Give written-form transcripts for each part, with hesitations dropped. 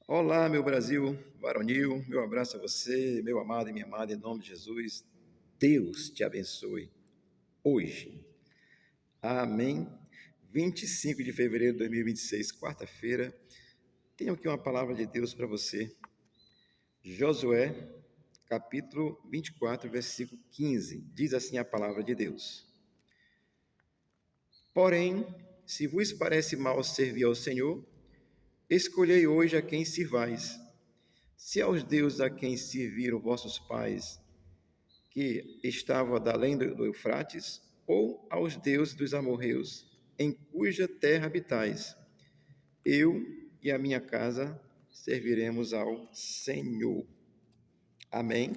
Olá, meu Brasil varonil, meu abraço a você, meu amado e minha amada, em nome de Jesus. Deus te abençoe hoje. Amém. 25 de fevereiro de 2026, quarta-feira. Tenho aqui uma palavra de Deus para você. Josué, capítulo 24, versículo 15. Diz assim a palavra de Deus: Porém, se vos parece mal servir ao Senhor, escolhei hoje a quem sirvais. Se aos deuses a quem serviram vossos pais, que estavam da além do Eufrates, ou aos deuses dos amorreus, em cuja terra habitais. Eu e a minha casa serviremos ao Senhor. Amém?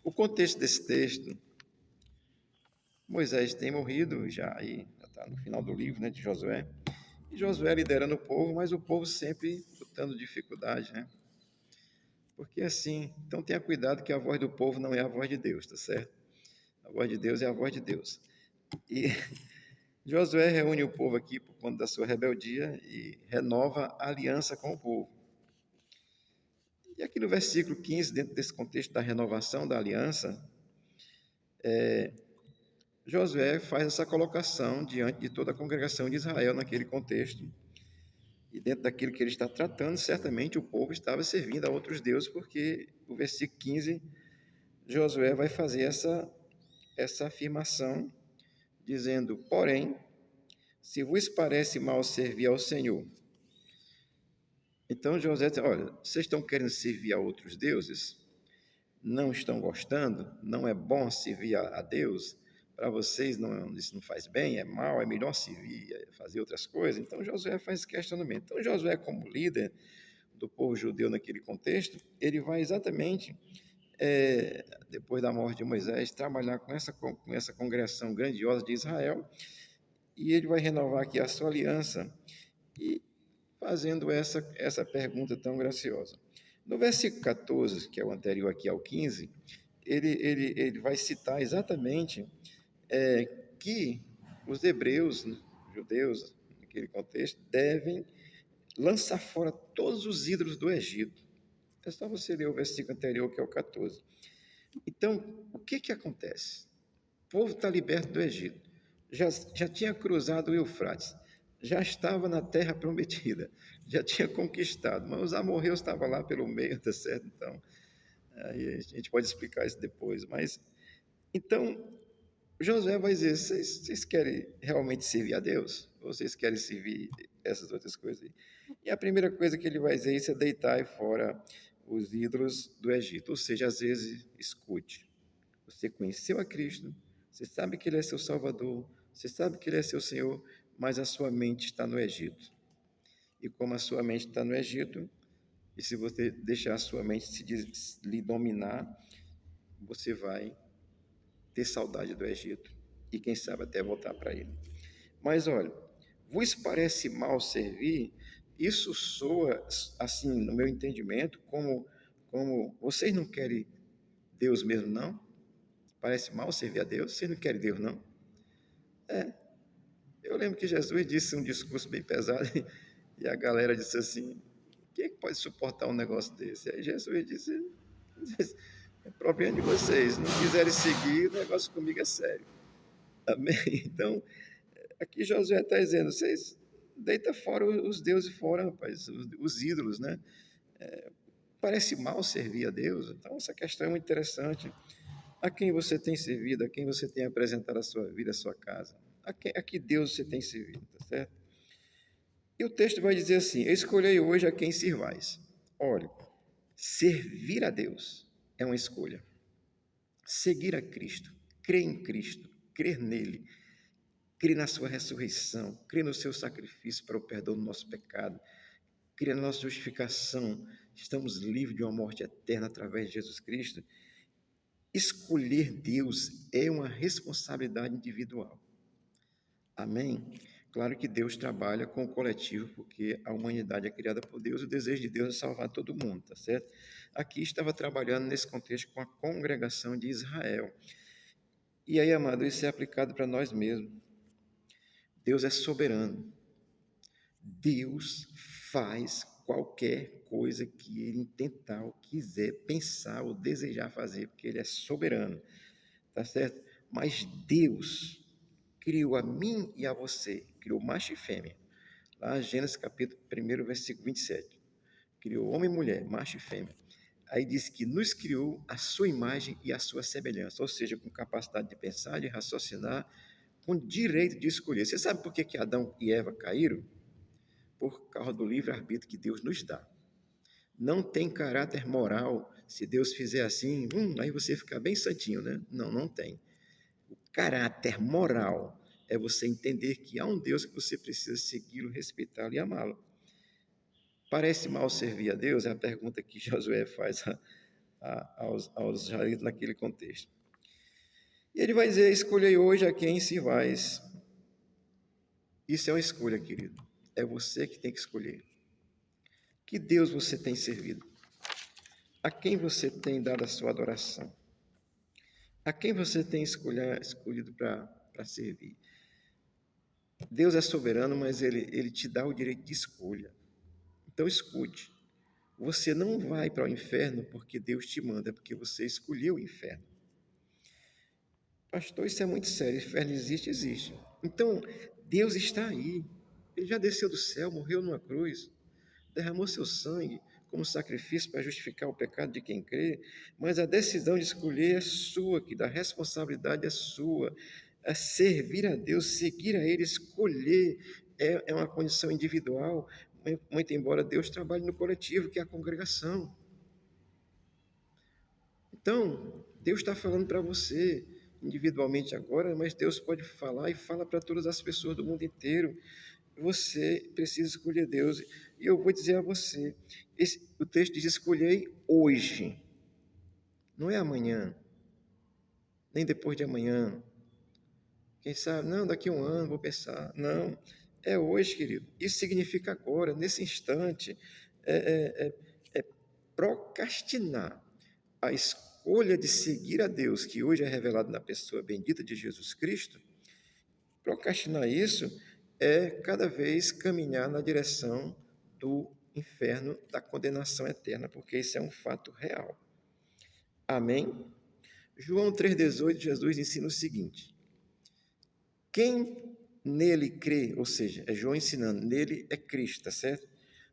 O contexto desse texto, Moisés tem morrido já, aí já está no final do livro, né, de Josué, e Josué liderando o povo, mas o povo sempre lutando dificuldade, né? Porque assim, então tenha cuidado que a voz do povo não é a voz de Deus, tá certo? A voz de Deus é a voz de Deus. E Josué reúne o povo aqui por conta da sua rebeldia e renova a aliança com o povo. E aqui no versículo 15, dentro desse contexto da renovação da aliança, Josué faz essa colocação diante de toda a congregação de Israel naquele contexto. E dentro daquilo que ele está tratando, certamente o povo estava servindo a outros deuses, porque o versículo 15, Josué vai fazer essa afirmação, dizendo: Porém, se vos parece mal servir ao Senhor. Então José diz: olha, vocês estão querendo servir a outros deuses? Não estão gostando? Não é bom servir a Deus? Para vocês não, isso não faz bem, é mal, é melhor servir, fazer outras coisas? Então Josué faz esse questionamento. Então Josué, como líder do povo judeu naquele contexto, ele vai exatamente, depois da morte de Moisés, trabalhar com essa congregação grandiosa de Israel, e ele vai renovar aqui a sua aliança e fazendo essa pergunta tão graciosa. No versículo 14, que é o anterior aqui ao 15, ele vai citar exatamente que os hebreus, judeus, naquele contexto, devem lançar fora todos os ídolos do Egito. É só você ler o versículo anterior, que é o 14. Então, o que acontece? O povo está liberto do Egito, já tinha cruzado o Eufrates, já estava na terra prometida, já tinha conquistado, mas os amorreus estavam lá pelo meio, tá certo? Então, aí a gente pode explicar isso depois, mas então Josué vai dizer: vocês querem realmente servir a Deus? Ou vocês querem servir essas outras coisas? E a primeira coisa que ele vai dizer isso é deitar fora os ídolos do Egito. Ou seja, às vezes, escute. Você conheceu a Cristo, você sabe que Ele é seu Salvador, você sabe que Ele é seu Senhor, mas a sua mente está no Egito. E como a sua mente está no Egito, e se você deixar a sua mente lhe dominar, você vai ter saudade do Egito e quem sabe até voltar para ele. Mas olha, vos parece mal servir? Isso soa, assim, no meu entendimento, como vocês não querem Deus mesmo, não? Parece mal servir a Deus? Vocês não querem Deus, não? Eu lembro que Jesus disse um discurso bem pesado e a galera disse assim: quem é que pode suportar um negócio desse? Aí Jesus disse: é problema de vocês, não quiserem seguir, o negócio comigo é sério. Amém? Então, aqui Josué está dizendo: vocês deita fora os deuses fora, rapaz, os ídolos, né? Parece mal servir a Deus. Então, essa questão é muito interessante. A quem você tem servido, a quem você tem apresentado a sua vida, a sua casa, a que Deus você tem servido, tá certo? E o texto vai dizer assim: escolhei hoje a quem sirvais. Olha, servir a Deus é uma escolha. Seguir a Cristo, crer em Cristo, crer nele, crer na sua ressurreição, crer no seu sacrifício para o perdão do nosso pecado, crer na nossa justificação, estamos livres de uma morte eterna através de Jesus Cristo. Escolher Deus é uma responsabilidade individual. Amém? Claro que Deus trabalha com o coletivo, porque a humanidade é criada por Deus e o desejo de Deus é salvar todo mundo, tá certo? Aqui estava trabalhando nesse contexto com a congregação de Israel. E aí, amado, isso é aplicado para nós mesmos. Deus é soberano. Deus faz qualquer coisa que ele tentar, ou quiser pensar, ou desejar fazer, porque ele é soberano, tá certo? Mas Deus criou a mim e a você, criou macho e fêmea. Lá, Gênesis capítulo 1, versículo 27. Criou homem e mulher, macho e fêmea. Aí diz que nos criou a sua imagem e a sua semelhança, ou seja, com capacidade de pensar, de raciocinar, com direito de escolher. Você sabe por que Adão e Eva caíram? Por causa do livre-arbítrio que Deus nos dá. Não tem caráter moral. Se Deus fizer assim, aí você fica bem santinho, né? Não, não tem. O caráter moral é você entender que há um Deus que você precisa segui-lo, respeitá-lo e amá-lo. Parece mal servir a Deus? É a pergunta que Josué faz aos israelitas naquele contexto. E ele vai dizer: escolhei hoje a quem se vais. Isso é uma escolha, querido. É você que tem que escolher. Que Deus você tem servido? A quem você tem dado a sua adoração? A quem você tem escolhido para servir? Deus é soberano, mas ele te dá o direito de escolha. Então escute. Você não vai para o inferno porque Deus te manda, é porque você escolheu o inferno. Pastor, isso é muito sério. O inferno existe, existe. Então, Deus está aí. Ele já desceu do céu, morreu numa cruz, derramou seu sangue como sacrifício para justificar o pecado de quem crê, mas a decisão de escolher é sua, que a responsabilidade é sua. É servir a Deus, seguir a Ele, escolher é uma condição individual, muito embora Deus trabalhe no coletivo, que é a congregação. Então, Deus está falando para você individualmente agora, mas Deus pode falar e fala para todas as pessoas do mundo inteiro. Você precisa escolher Deus. E eu vou dizer a você, o texto diz: escolhei hoje. Não é amanhã, nem depois de amanhã. Quem sabe, não, daqui a um ano vou pensar. Não, é hoje, querido. Isso significa agora, nesse instante. É procrastinar a escolha de seguir a Deus, que hoje é revelado na pessoa bendita de Jesus Cristo. Procrastinar isso é cada vez caminhar na direção do inferno, da condenação eterna, porque isso é um fato real. Amém? João 3,18, Jesus ensina o seguinte: quem nele crê, ou seja, é João ensinando, nele é Cristo, tá certo?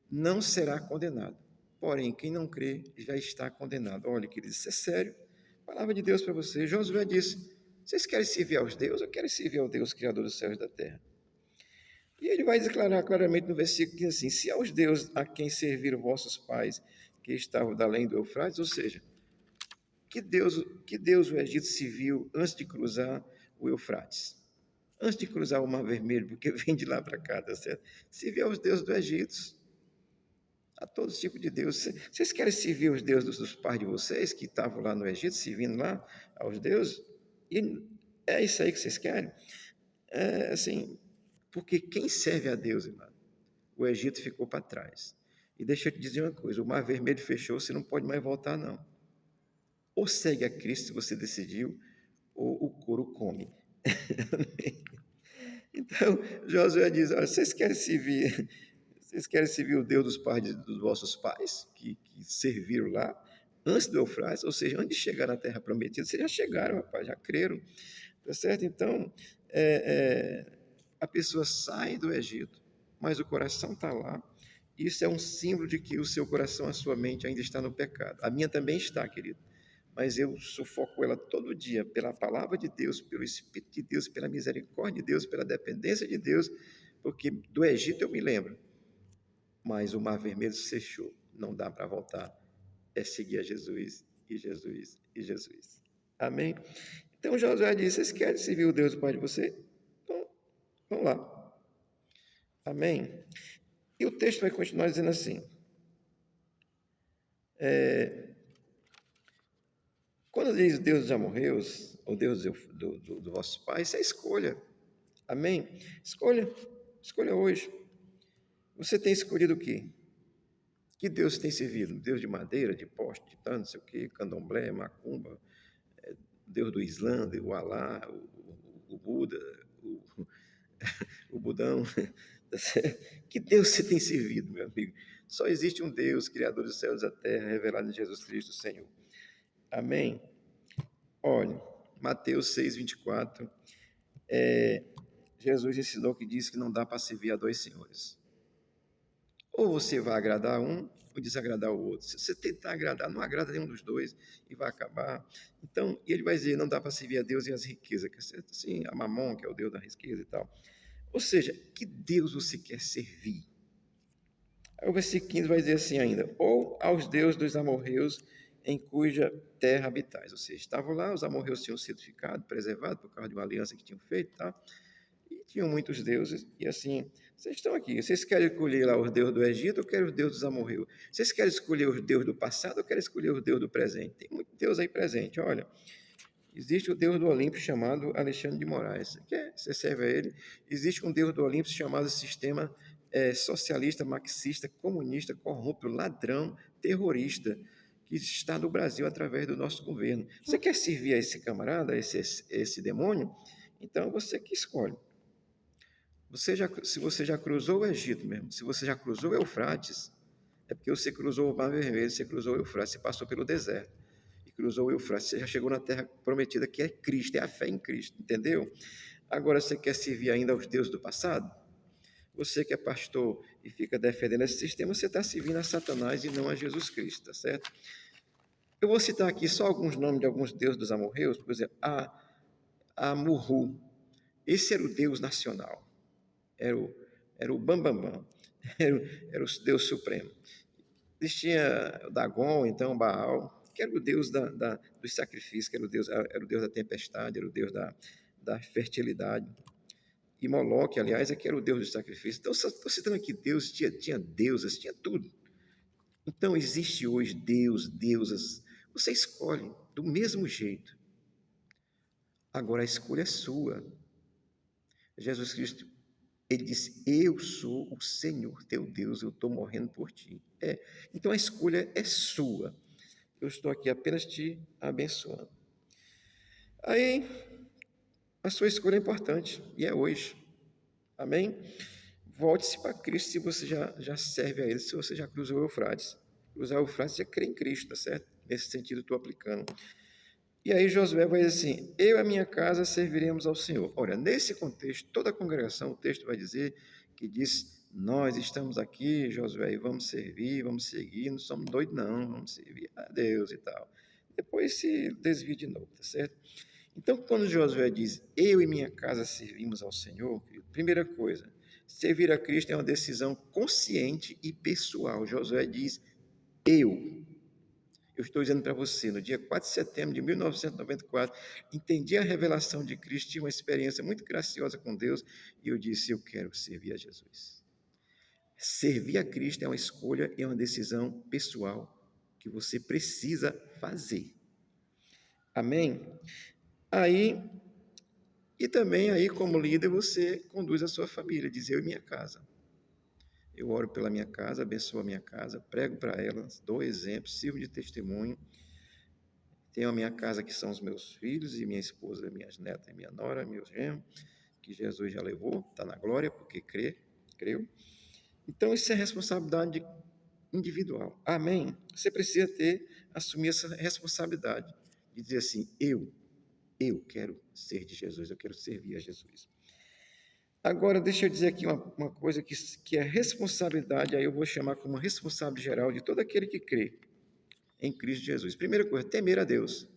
Não será condenado. Porém, quem não crê já está condenado. Olha, querido, isso é sério. Palavra de Deus para você. Josué disse: vocês querem servir aos deuses ou querem servir ao Deus Criador dos céus e da terra? E ele vai declarar claramente no versículo que assim: se aos deuses a quem serviram vossos pais, que estavam da além do Eufrates, ou seja, que Deus o Egito se viu antes de cruzar o Eufrates? Antes de cruzar o Mar Vermelho, porque vem de lá para cá, tá certo? Se viu aos deuses do Egito, a todo tipo de Deus. Vocês querem servir os deuses dos pais de vocês, que estavam lá no Egito, servindo lá aos deuses? E é isso aí que vocês querem? É assim, porque quem serve a Deus, irmão? O Egito ficou para trás. E deixa eu te dizer uma coisa: o Mar Vermelho fechou, você não pode mais voltar, não. Ou segue a Cristo, se você decidiu, ou o couro come. Então, Josué diz: vocês querem servir o Deus dos pais dos vossos pais, que serviram lá, antes do Eufrates, ou seja, antes de chegar na terra prometida, vocês já chegaram, rapaz, já creram, tá certo? Então, a pessoa sai do Egito, mas o coração está lá. Isso é um símbolo de que o seu coração, a sua mente ainda está no pecado. A minha também está, querido. Mas eu sufoco ela todo dia pela palavra de Deus, pelo Espírito de Deus, pela misericórdia de Deus, pela dependência de Deus, porque do Egito eu me lembro, mas o Mar Vermelho se fechou, não dá para voltar. É seguir a Jesus e Jesus e Jesus. Amém? Então Josué disse: vocês querem servir o Deus do Pai de você? Então, vamos lá. Amém? E o texto vai continuar dizendo assim: quando diz Deus já morreu, ou Deus do vosso Pai, isso é escolha. Amém? Escolha hoje. Você tem escolhido o quê? Que Deus tem servido? Deus de madeira, de poste, de tanto, não sei o quê, candomblé, macumba, Deus do Islã, o Alá, o Buda, o Budão, Tá certo? Que Deus você tem servido, meu amigo? Só existe um Deus, Criador dos céus e da terra, revelado em Jesus Cristo, Senhor. Amém? Olha, Mateus 6:24, Jesus ensinou que diz que não dá para servir a dois senhores. Ou você vai agradar um ou desagradar o outro. Se você tentar agradar, não agrada nenhum dos dois e vai acabar. Então, e ele vai dizer, não dá para servir a Deus e as riquezas, que é assim, a Mamon, que é o Deus da riqueza e tal. Ou seja, que Deus você quer servir? Aí o versículo 15 vai dizer assim ainda, ou aos deuses dos amorreus em cuja terra habitais. Ou seja, estavam lá, os amorreus tinham sido ficados, preservados por causa de uma aliança que tinham feito, tá? E tinham muitos deuses, e assim, vocês estão aqui, vocês querem escolher lá os deuses do Egito ou querem os deuses dos amorreus? Vocês querem escolher os deuses do passado ou querem escolher os deuses do presente? Tem muito Deus aí presente, olha. Existe o Deus do Olimpo chamado Alexandre de Moraes. Você serve a ele. Existe um Deus do Olimpo chamado sistema socialista, marxista, comunista, corrupto, ladrão, terrorista, que está no Brasil através do nosso governo. Você quer servir a esse camarada, esse demônio? Então você que escolhe. Se você já cruzou o Egito mesmo, se você já cruzou o Eufrates, é porque você cruzou o Mar Vermelho, você cruzou o Eufrates, você passou pelo deserto e cruzou o Eufrates, você já chegou na terra prometida, que é Cristo, é a fé em Cristo, entendeu? Agora você quer servir ainda aos deuses do passado? Você que é pastor e fica defendendo esse sistema, você está servindo a Satanás e não a Jesus Cristo, tá certo? Eu vou citar aqui só alguns nomes de alguns deuses dos amorreus, por exemplo, Amurru, esse era o deus nacional, era o Bambambam, era o Deus Supremo. Existia Dagon, então Baal, que era o Deus dos sacrifícios, que era o Deus da tempestade, era o Deus da fertilidade. E Moloque, aliás, é que era o Deus dos sacrifícios. Então, estou citando aqui Deus, tinha deusas, tinha tudo. Então, existe hoje Deus, deusas. Você escolhe do mesmo jeito. Agora, a escolha é sua. Jesus Cristo, ele disse, eu sou o Senhor teu Deus, eu estou morrendo por ti. Então a escolha é sua. Eu estou aqui apenas te abençoando. Aí, a sua escolha é importante, e é hoje. Amém? Volte-se para Cristo se você já serve a Ele, se você já cruzou o Eufrates. Cruzar o Eufrates é crer em Cristo, tá certo? Nesse sentido, estou aplicando. E aí Josué vai dizer assim, eu e a minha casa serviremos ao Senhor. Olha, nesse contexto, toda a congregação, o texto vai dizer que diz, nós estamos aqui, Josué, e vamos servir, vamos seguir, não somos doidos não, vamos servir a Deus e tal. Depois se desvia de novo, tá certo? Então, quando Josué diz, eu e minha casa servimos ao Senhor, primeira coisa, servir a Cristo é uma decisão consciente e pessoal. Josué diz, eu estou dizendo para você, no dia 4 de setembro de 1994, entendi a revelação de Cristo, tive uma experiência muito graciosa com Deus, e eu disse, eu quero servir a Jesus. Servir a Cristo é uma escolha e uma decisão pessoal que você precisa fazer. Amém? E também aí, como líder, você conduz a sua família, diz eu e minha casa. Eu oro pela minha casa, abençoo a minha casa, prego para ela, dou exemplo, sirvo de testemunho. Tenho a minha casa, que são os meus filhos e minha esposa, minhas netas e minha nora, meus genros, que Jesus já levou, está na glória, porque creu. Então, isso é responsabilidade individual. Amém? Você precisa assumir essa responsabilidade de dizer assim, eu quero ser de Jesus, eu quero servir a Jesus. Agora, deixa eu dizer aqui uma coisa que é responsabilidade, aí eu vou chamar como responsabilidade geral de todo aquele que crê em Cristo Jesus. Primeira coisa, temer a Deus.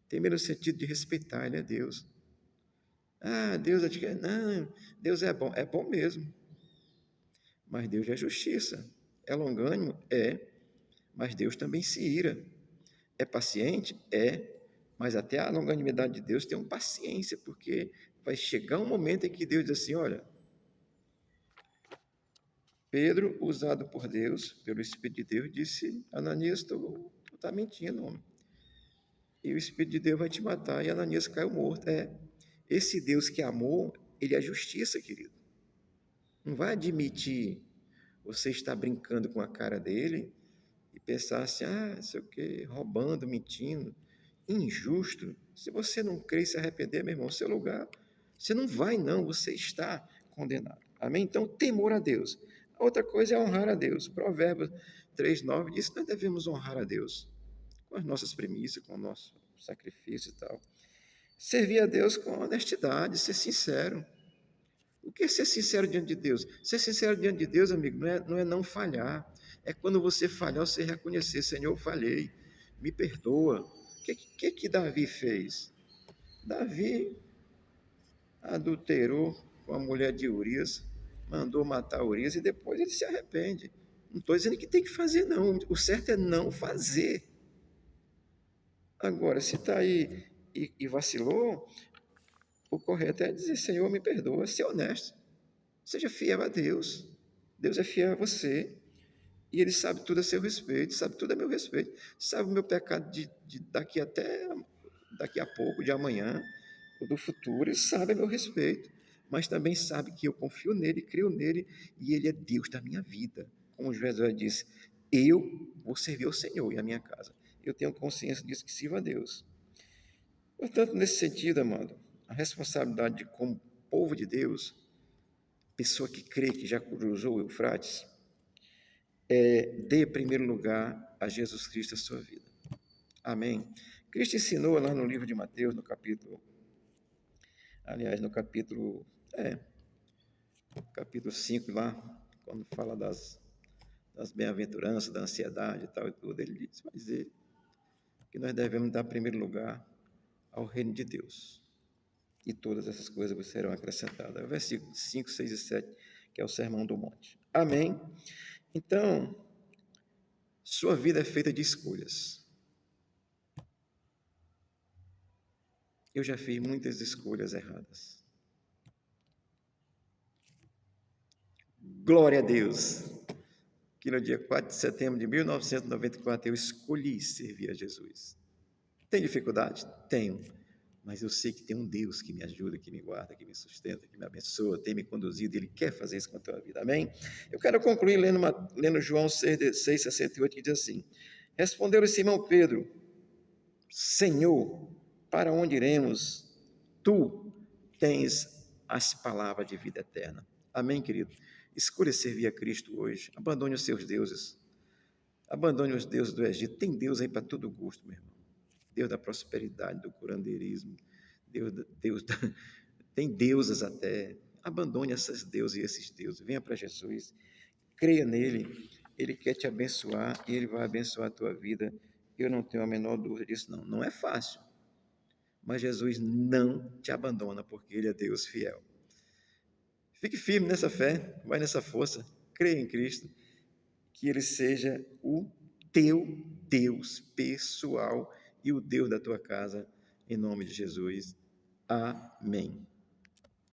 Temer no sentido de respeitar, Ele é Deus. Deus é não, Deus é bom mesmo. Mas Deus é justiça. É longânimo? É. Mas Deus também se ira. É paciente? É. Mas até a longanimidade de Deus tem uma paciência, porque vai chegar um momento em que Deus diz assim, olha, Pedro, usado por Deus, pelo Espírito de Deus, disse, Ananias, tu está mentindo, homem. E o Espírito de Deus vai te matar. E Ananias caiu morto. Esse Deus que amou, ele é justiça, querido. Não vai admitir você estar brincando com a cara dele e pensar assim, sei o quê, roubando, mentindo, injusto. Se você não crê e se arrepender, meu irmão, seu lugar, você não vai não, você está condenado. Amém? Então, temor a Deus. A outra coisa é honrar a Deus. Provérbios 3:9 diz que nós devemos honrar a Deus com as nossas premissas, com o nosso sacrifício e tal. Servir a Deus com honestidade, ser sincero. O que é ser sincero diante de Deus? Ser sincero diante de Deus, amigo, não é não falhar. É quando você falhar, você reconhecer, Senhor, eu falhei, me perdoa. O que Davi fez? Davi adulterou com a mulher de Urias, mandou matar Urias e depois ele se arrepende. Não estou dizendo que tem que fazer, não. O certo é não fazer. Agora, se está aí e vacilou, o correto é dizer, Senhor, me perdoa, ser honesto. Seja fiel a Deus. Deus é fiel a você. E Ele sabe tudo a seu respeito, sabe tudo a meu respeito. Sabe o meu pecado de daqui a pouco, de amanhã, ou do futuro. Ele sabe a meu respeito. Mas também sabe que eu confio nele, creio nele, e Ele é Deus da minha vida. Como Josué disse, eu vou servir ao Senhor e a minha casa. Eu tenho consciência disso, que sirvo a Deus. Portanto, nesse sentido, amado, a responsabilidade de como povo de Deus, pessoa que crê que já cruzou o Eufrates, dê em primeiro lugar a Jesus Cristo a sua vida. Amém? Cristo ensinou lá no livro de Mateus, no capítulo 5 lá, quando fala das bem-aventuranças, da ansiedade e tal e tudo, ele vai dizer que nós devemos dar primeiro lugar ao reino de Deus. E todas essas coisas vos serão acrescentadas. É o versículo 5, 6 e 7, que é o Sermão do Monte. Amém? Então, sua vida é feita de escolhas. Eu já fiz muitas escolhas erradas. Glória a Deus, que no dia 4 de setembro de 1994 eu escolhi servir a Jesus. Tem dificuldade? Tenho. Mas eu sei que tem um Deus que me ajuda, que me guarda, que me sustenta, que me abençoa, tem me conduzido, Ele quer fazer isso com a tua vida. Amém? Eu quero concluir lendo João 6,68, que diz assim: Respondeu-lhe Simão Pedro, Senhor, para onde iremos? Tu tens as palavras de vida eterna. Amém, querido? Escolha servir a Cristo hoje. Abandone os seus deuses. Abandone os deuses do Egito. Tem Deus aí para todo gosto, meu irmão. Deus da prosperidade, do curandeirismo. Tem deusas até. Abandone essas deusas e esses deuses. Venha para Jesus. Creia nele. Ele quer te abençoar e ele vai abençoar a tua vida. Eu não tenho a menor dúvida disso, não. Não é fácil. Mas Jesus não te abandona, porque Ele é Deus fiel. Fique firme nessa fé, vai nessa força, creia em Cristo, que Ele seja o teu Deus pessoal e o Deus da tua casa, em nome de Jesus. Amém.